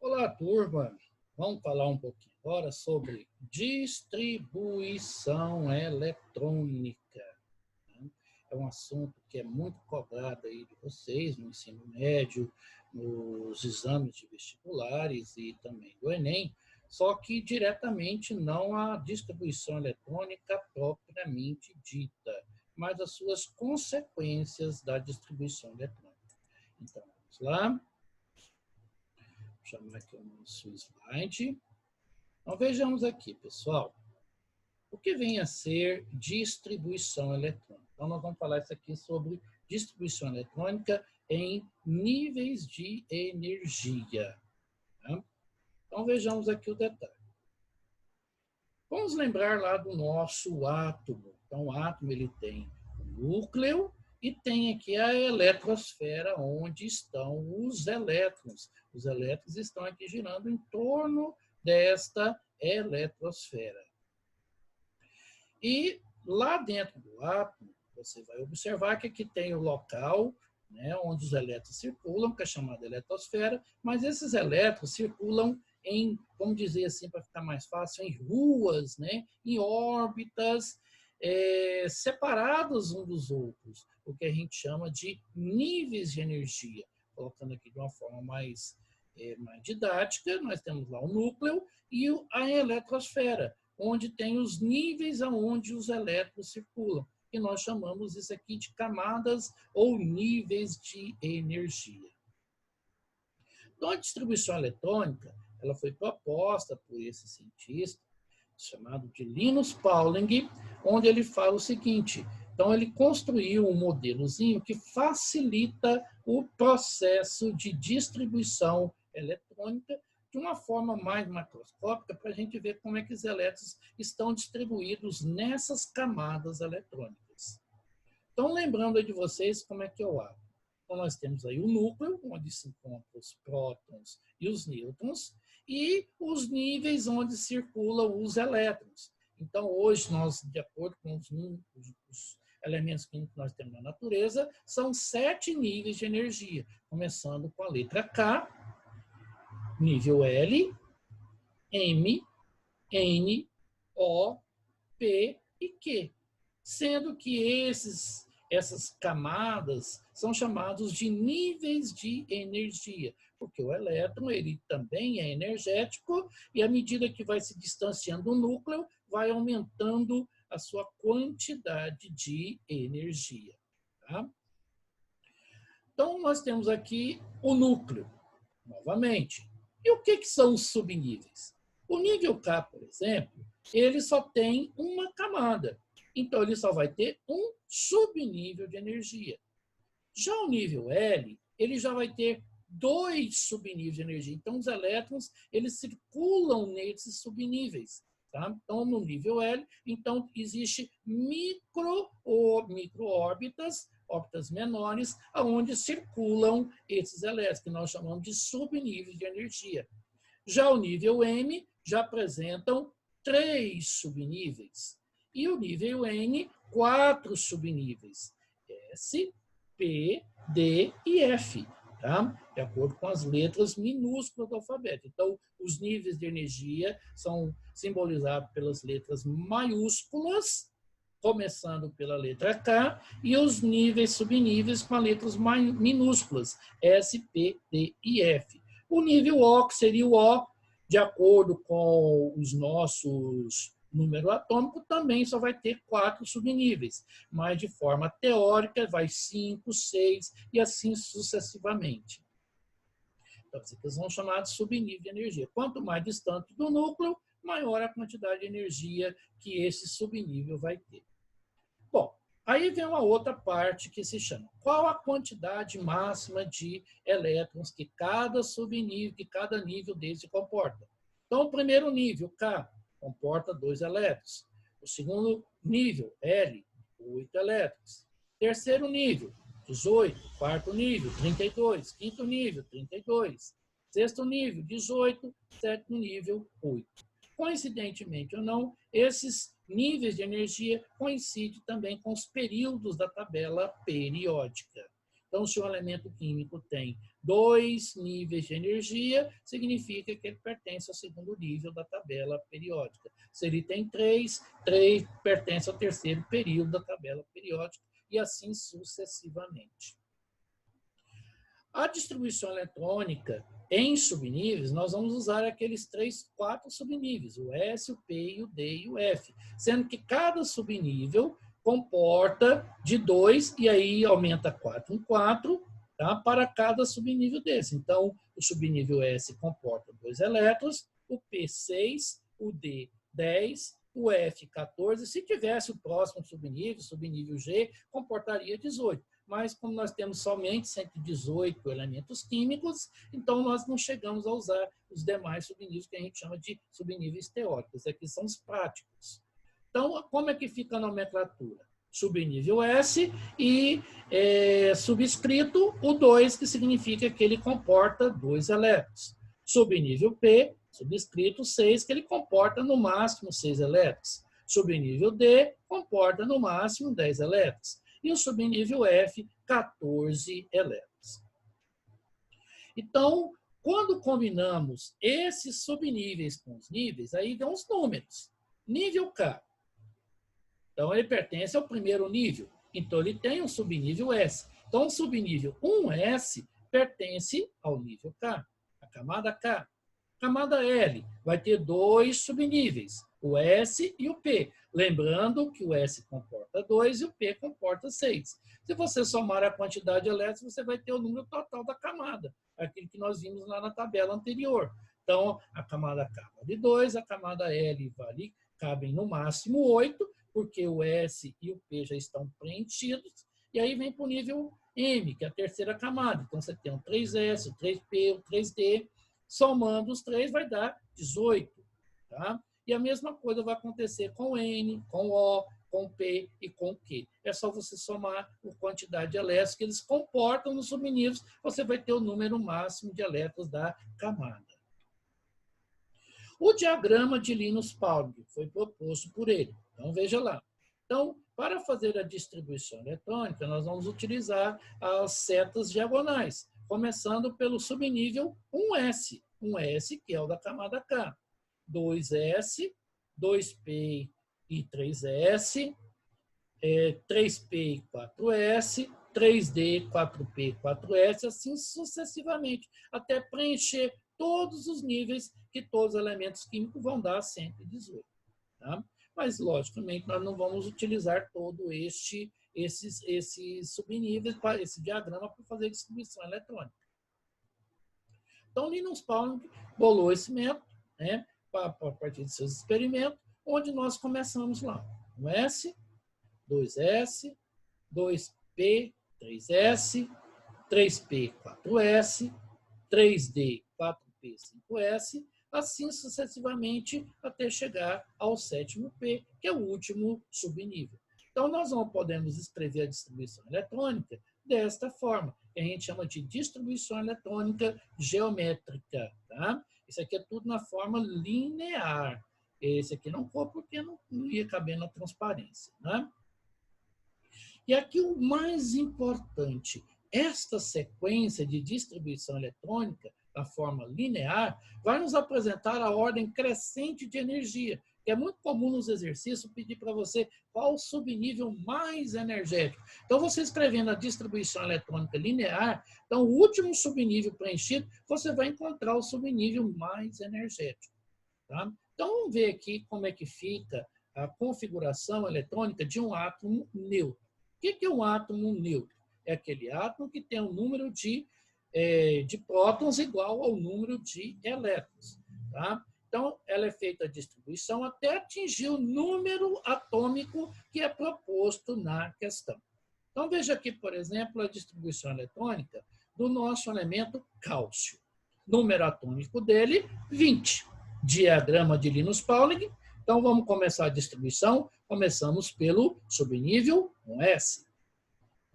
Olá, turma. Vamos falar um pouquinho agora sobre distribuição eletrônica. É um assunto que é muito cobrado aí de vocês no ensino médio, nos exames de vestibulares e também do Enem, só que diretamente não a distribuição eletrônica propriamente dita, mas as suas consequências da distribuição eletrônica. Então, vamos lá. Vou chamar aqui o nosso slide. Então, vejamos aqui, pessoal, o que vem a ser distribuição eletrônica. Então, nós vamos falar isso aqui sobre distribuição eletrônica em níveis de energia. Tá? Então, vejamos aqui o detalhe. Vamos lembrar lá do nosso átomo. Então, o átomo ele tem o núcleo e tem aqui a eletrosfera, onde estão os elétrons. Os elétrons estão aqui girando em torno desta eletrosfera. E lá dentro do átomo, você vai observar que aqui tem o local, né, onde os elétrons circulam, que é chamada eletrosfera, mas esses elétrons circulam em, vamos dizer assim, para ficar mais fácil, em ruas, né, em órbitas separadas uns dos outros, o que a gente chama de níveis de energia. Colocando aqui de uma forma mais didática, nós temos lá o núcleo e a eletrosfera, onde tem os níveis aonde os elétrons circulam. E nós chamamos isso aqui de camadas ou níveis de energia. Então, a distribuição eletrônica ela foi proposta por esse cientista, chamado de Linus Pauling, onde ele fala o seguinte: então, ele construiu um modelozinho que facilita o processo de distribuição eletrônica de uma forma mais macroscópica, para a gente ver como é que os elétrons estão distribuídos nessas camadas eletrônicas. Então, lembrando aí de vocês como é que é o átomo. Então, nós temos aí o núcleo, onde se encontram os prótons e os nêutrons, e os níveis onde circulam os elétrons. Então, hoje, nós, de acordo com os elementos químicos que nós temos na natureza, são 7 níveis de energia, começando com a letra K, nível L, M, N, O, P e Q. Sendo que essas camadas são chamados de níveis de energia, porque o elétron ele também é energético e à medida que vai se distanciando do núcleo, vai aumentando a sua quantidade de energia. Tá? Então, nós temos aqui o núcleo, novamente. E o que são os subníveis? O nível K, por exemplo, ele só tem uma camada. Então, ele só vai ter um subnível de energia. Já o nível L, ele já vai ter 2 subníveis de energia. Então, os elétrons, eles circulam nesses subníveis. Tá? Então, no nível L, então, existe microórbitas, órbitas menores, onde circulam esses elétrons, que nós chamamos de subníveis de energia. Já o nível M já apresentam 3 subníveis. E o nível N, 4 subníveis. S, P, D e F. Tá? De acordo com as letras minúsculas do alfabeto. Então, os níveis de energia são simbolizados pelas letras maiúsculas, começando pela letra K, e os níveis subníveis com as letras minúsculas, S, P, D e F. O nível O, que seria o O, de acordo com os nossos número atômico, também só vai ter 4 subníveis, mas de forma teórica vai 5, 6 e assim sucessivamente. Então, esses aqui são chamados de subnível de energia. Quanto mais distante do núcleo, maior a quantidade de energia que esse subnível vai ter. Bom, aí vem uma outra parte que se chama: qual a quantidade máxima de elétrons que cada subnível, que cada nível desse comporta? Então, o primeiro nível, K, comporta 2 elétrons. O segundo nível, L, 8 elétrons. Terceiro nível, 18. Quarto nível, 32. Quinto nível, 32. Sexto nível, 18. Sétimo nível, 8. Coincidentemente ou não, esses níveis de energia coincidem também com os períodos da tabela periódica. Então, se o elemento químico tem 2 níveis de energia, significa que ele pertence ao segundo nível da tabela periódica. Se ele tem 3, 3 pertence ao terceiro período da tabela periódica, e assim sucessivamente. A distribuição eletrônica em subníveis, nós vamos usar aqueles 4 subníveis, o S, o P, o D e o F, sendo que cada subnível comporta de 2, e aí aumenta 4 em 4, tá? Para cada subnível desse. Então, o subnível S comporta 2 elétrons, o P 6, o D 10, o F 14. Se tivesse o próximo subnível G, comportaria 18. Mas como nós temos somente 118 elementos químicos, então nós não chegamos a usar os demais subníveis que a gente chama de subníveis teóricos. Aqui são os práticos. Então, como é que fica a nomenclatura? Subnível S e subscrito o 2, que significa que ele comporta 2 elétrons. Subnível P, subscrito 6, que ele comporta no máximo 6 elétrons. Subnível D, comporta no máximo 10 elétrons. E o subnível F, 14 elétrons. Então, quando combinamos esses subníveis com os níveis, aí dão os números. Nível K. Então, ele pertence ao primeiro nível. Então, ele tem um subnível S. Então, o subnível 1S pertence ao nível K, a camada K. Camada L vai ter 2 subníveis, o S e o P. Lembrando que o S comporta 2 e o P comporta 6. Se você somar a quantidade de elétrons, você vai ter o número total da camada, aquilo que nós vimos lá na tabela anterior. Então, a camada K vale 2, a camada L cabem no máximo 8, porque o S e o P já estão preenchidos, e aí vem para o nível M, que é a terceira camada. Então, você tem o 3S, o 3P, o 3D, somando os 3 vai dar 18. Tá? E a mesma coisa vai acontecer com N, com O, com P e com Q. É só você somar a quantidade de elétrons que eles comportam nos subníveis, você vai ter o número máximo de elétrons da camada. O diagrama de Linus Pauling foi proposto por ele. Então, veja lá. Então, para fazer a distribuição eletrônica, nós vamos utilizar as setas diagonais, começando pelo subnível 1S. 1S, que é o da camada K. 2S, 2P e 3S, 3P e 4S, 3D, 4P, 4S, assim sucessivamente, até preencher todos os níveis que todos os elementos químicos vão dar 118. Tá? Mas, logicamente, nós não vamos utilizar todo esses subníveis, esse diagrama, para fazer distribuição eletrônica. Então, Linus Pauling bolou esse método, né, a partir de seus experimentos, onde nós começamos lá. 1S, 2S, 2P, 3S, 3P, 4S, 3D, 4P, 5S, assim sucessivamente até chegar ao 7º P, que é o último subnível. Então, nós não podemos escrever a distribuição eletrônica desta forma, que a gente chama de distribuição eletrônica geométrica. Tá? Isso aqui é tudo na forma linear. Esse aqui não for porque não ia caber na transparência. Né? E aqui o mais importante, esta sequência de distribuição eletrônica, da forma linear, vai nos apresentar a ordem crescente de energia, que é muito comum nos exercícios pedir para você qual o subnível mais energético. Então, você escrevendo a distribuição eletrônica linear, então, o último subnível preenchido, você vai encontrar o subnível mais energético. Tá? Então, vamos ver aqui como é que fica a configuração eletrônica de um átomo neutro. O que é um átomo neutro? É aquele átomo que tem um número de prótons igual ao número de elétrons. Tá? Então, ela é feita a distribuição até atingir o número atômico que é proposto na questão. Então, veja aqui, por exemplo, a distribuição eletrônica do nosso elemento cálcio. Número atômico dele, 20. Diagrama de Linus Pauling. Então, vamos começar a distribuição. Começamos pelo subnível 1S.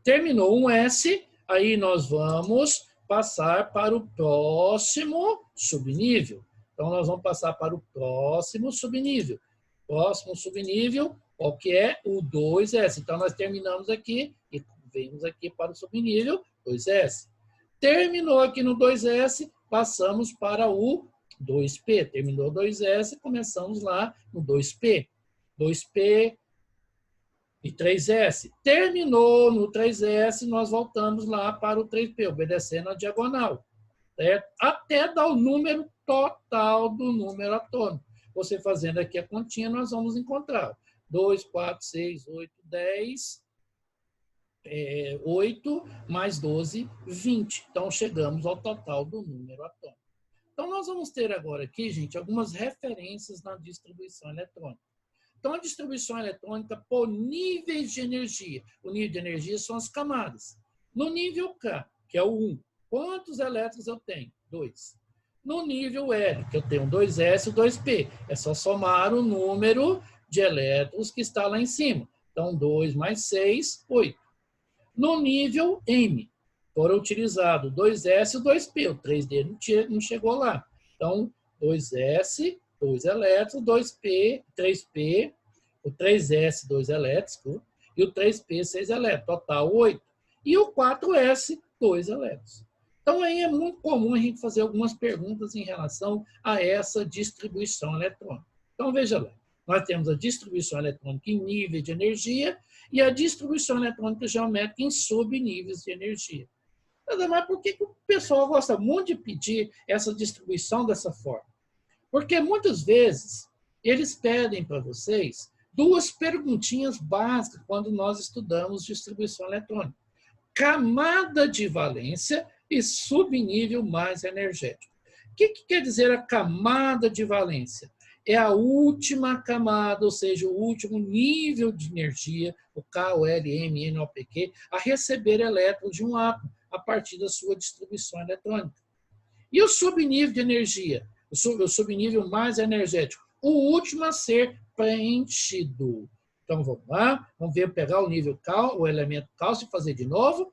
Terminou 1S, aí nós vamos passar para o próximo subnível. Então, nós vamos passar para o próximo subnível. Próximo subnível, qual que é? O 2S. Então, nós terminamos aqui e vemos aqui para o subnível 2S. Terminou aqui no 2S, passamos para o 2P. Terminou 2S, começamos lá no 2P. 2P e 3S. Terminou no 3S, nós voltamos lá para o 3P, obedecendo a diagonal. Certo? Até dar o número total do número atômico. Você fazendo aqui a continha, nós vamos encontrar 2, 4, 6, 8, 10, 8 mais 12, 20. Então, chegamos ao total do número atômico. Então, nós vamos ter agora aqui, gente, algumas referências na distribuição eletrônica. Então, a distribuição eletrônica por níveis de energia. O nível de energia são as camadas. No nível K, que é o 1, quantos elétrons eu tenho? 2. No nível L, que eu tenho 2S e 2P, é só somar o número de elétrons que está lá em cima. Então, 2 mais 6, 8. No nível M, foram utilizados 2S e 2P. O 3D não chegou lá. Então, 2S, 2 elétrons, 2P, 3P, o 3S, 2 elétrons, e o 3P, 6 elétrons. Total, 8. E o 4S, 2 elétrons. Então, aí é muito comum a gente fazer algumas perguntas em relação a essa distribuição eletrônica. Então, veja lá. Nós temos a distribuição eletrônica em nível de energia e a distribuição eletrônica geométrica em subníveis de energia. Mas por que o pessoal gosta muito de pedir essa distribuição dessa forma? Porque muitas vezes eles pedem para vocês duas perguntinhas básicas quando nós estudamos distribuição eletrônica. Camada de valência e subnível mais energético. O que quer dizer a camada de valência? É a última camada, ou seja, o último nível de energia, o K, o L, M, N, O, P, Q, a receber elétrons de um átomo a partir da sua distribuição eletrônica. E o subnível de energia? O subnível mais energético, o último a ser preenchido. Então, vamos lá, vamos ver, pegar o nível Cal, o elemento cálcio e fazer de novo.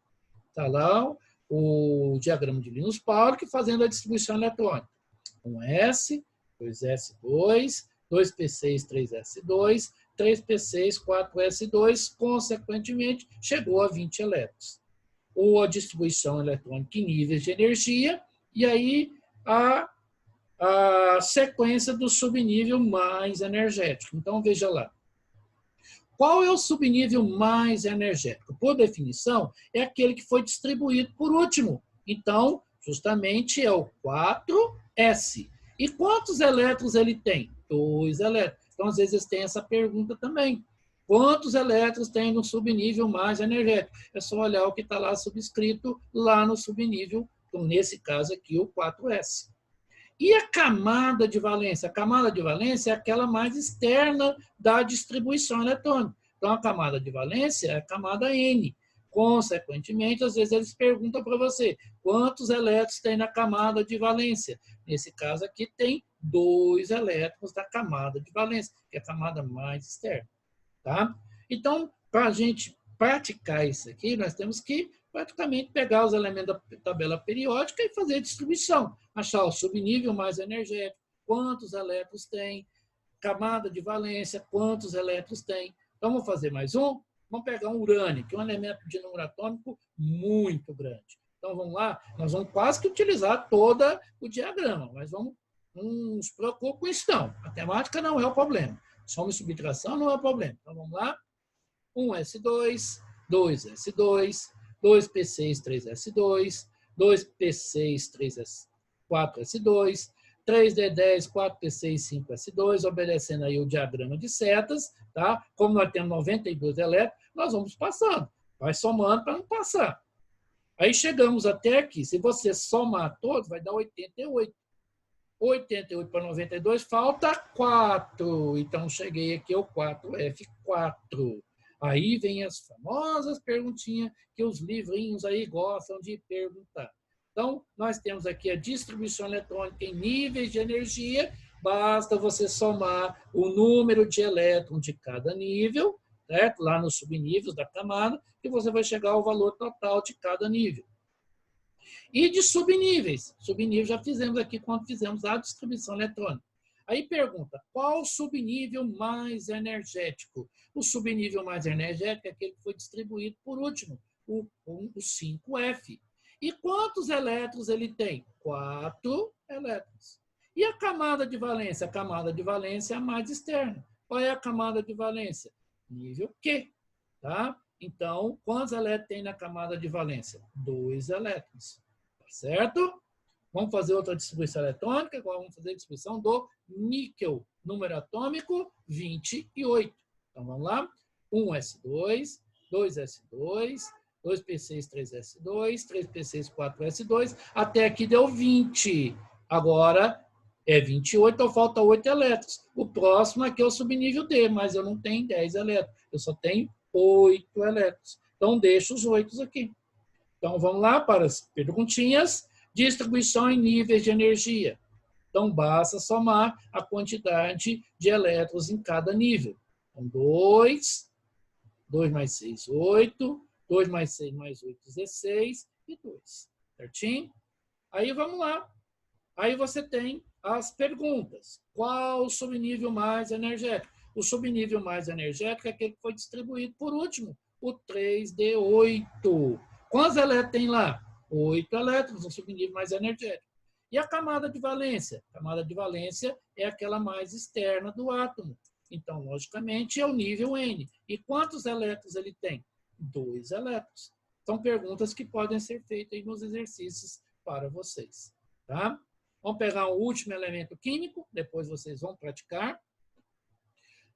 Está lá o diagrama de Linus Pauling fazendo a distribuição eletrônica. 1S, 2S2, 2P6, 3S2, 3P6, 4S2, consequentemente, chegou a 20 elétrons. Ou a distribuição eletrônica em níveis de energia, e aí a sequência do subnível mais energético. Então, veja lá. Qual é o subnível mais energético? Por definição, é aquele que foi distribuído por último. Então, justamente é o 4S. E quantos elétrons ele tem? 2 elétrons. Então, às vezes, tem essa pergunta também. Quantos elétrons tem no subnível mais energético? É só olhar o que está lá subscrito lá no subnível, então, nesse caso aqui, o 4S. E a camada de valência? A camada de valência é aquela mais externa da distribuição eletrônica. Então, a camada de valência é a camada N. Consequentemente, às vezes eles perguntam para você quantos elétrons tem na camada de valência. Nesse caso aqui, tem 2 elétrons da camada de valência, que é a camada mais externa. Tá? Então, para a gente praticar isso aqui, nós temos que praticamente pegar os elementos da tabela periódica e fazer a distribuição. Achar o subnível mais energético, quantos elétrons tem, camada de valência, quantos elétrons tem. Então, vamos fazer mais um? Vamos pegar um urânio, que é um elemento de número atômico muito grande. Então, vamos lá, nós vamos quase que utilizar todo o diagrama, mas não se preocupe com isso não. A matemática não é o problema. Soma e subtração não é o problema. Então, vamos lá. 1S2, 2S2, 2P6, 3S2, 2P6, 3S, 4S2, 3D10, 4P6, 5S2, obedecendo aí o diagrama de setas, tá? Como nós temos 92 elétrons, nós vamos passando. Vai somando para não passar. Aí chegamos até aqui. Se você somar todos, vai dar 88. 88 para 92, falta 4. Então, cheguei aqui ao 4F4. Aí vem as famosas perguntinhas que os livrinhos aí gostam de perguntar. Então, nós temos aqui a distribuição eletrônica em níveis de energia. Basta você somar o número de elétrons de cada nível, certo? Lá nos subníveis da camada, e você vai chegar ao valor total de cada nível. E de subníveis. Subníveis já fizemos aqui quando fizemos a distribuição eletrônica. Aí pergunta, qual o subnível mais energético? O subnível mais energético é aquele que foi distribuído por último, o 5F. E quantos elétrons ele tem? 4 elétrons. E a camada de valência? A camada de valência é a mais externa. Qual é a camada de valência? Nível Q. Tá? Então, quantos elétrons tem na camada de valência? 2 elétrons. Tá certo? Vamos fazer outra distribuição eletrônica. Agora vamos fazer a distribuição do níquel. Número atômico, 28. Então, vamos lá. 1s2, 2s2, 2p6, 3s2, 3p6, 4s2. Até aqui deu 20. Agora é 28, então falta 8 elétrons. O próximo aqui é o subnível D, mas eu não tenho 10 elétrons. Eu só tenho 8 elétrons. Então, deixo os 8 aqui. Então, vamos lá para as perguntinhas. Distribuição em níveis de energia. Então, basta somar a quantidade de elétrons em cada nível. Então, 2 mais 6, 8. 2 mais 6 mais 8, 16. E 2. Certinho? Aí, vamos lá. Aí você tem as perguntas. Qual o subnível mais energético? O subnível mais energético é aquele que foi distribuído por último, o 3D8. Quantos elétrons tem lá? 8 elétrons, o subnível mais energético. E a camada de valência? A camada de valência é aquela mais externa do átomo. Então, logicamente, é o nível N. E quantos elétrons ele tem? 2 elétrons. São perguntas que podem ser feitas aí nos exercícios para vocês. Tá? Vamos pegar o último elemento químico, depois vocês vão praticar.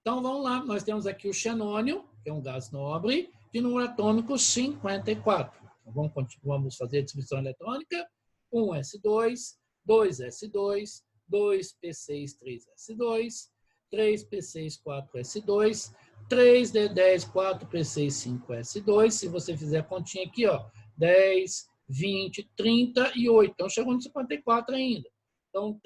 Então, vamos lá. Nós temos aqui o xenônio, que é um gás nobre, de número atômico 54. Então, vamos fazer a distribuição eletrônica. 1s2, 2s2, 2p6, 3s2, 3p6, 4s2, 3d10, 4p6, 5s2. Se você fizer a continha aqui, ó, 10, 20, 30 e 8. Então, chegou no 54 ainda. Então,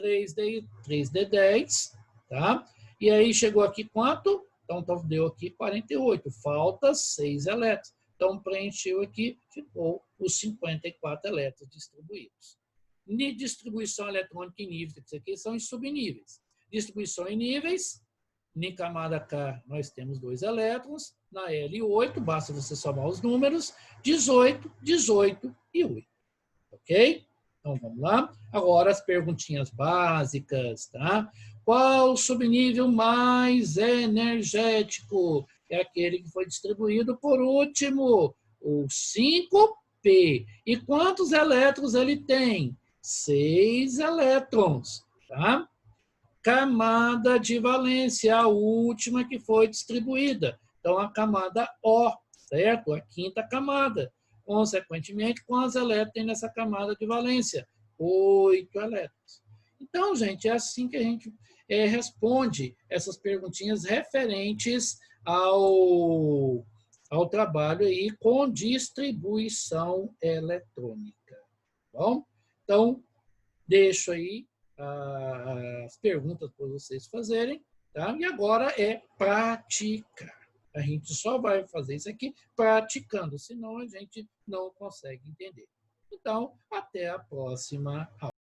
3D10, tá? E aí, chegou aqui quanto? Então, deu aqui 48. Falta 6 elétrons. Então, preencheu aqui, ficou os 54 elétrons distribuídos. Distribuição eletrônica em níveis, isso aqui são em subníveis. Distribuição em níveis, em camada K nós temos 2 elétrons, na L8, basta você somar os números, 18, 18 e 8. Ok? Então, vamos lá. Agora, as perguntinhas básicas, tá? Qual o subnível mais energético? É aquele que foi distribuído por último, o 5P. E quantos elétrons ele tem? 6 elétrons, tá? Camada de valência, a última que foi distribuída. Então, a camada O, certo? A quinta camada. Consequentemente, quantos elétrons tem nessa camada de valência? 8 elétrons. Então, gente, é assim que a gente responde essas perguntinhas referentes ao trabalho aí com distribuição eletrônica. Bom? Então, deixo aí as perguntas para vocês fazerem, tá? E agora é praticar. A gente só vai fazer isso aqui praticando, senão a gente não consegue entender. Então, até a próxima aula.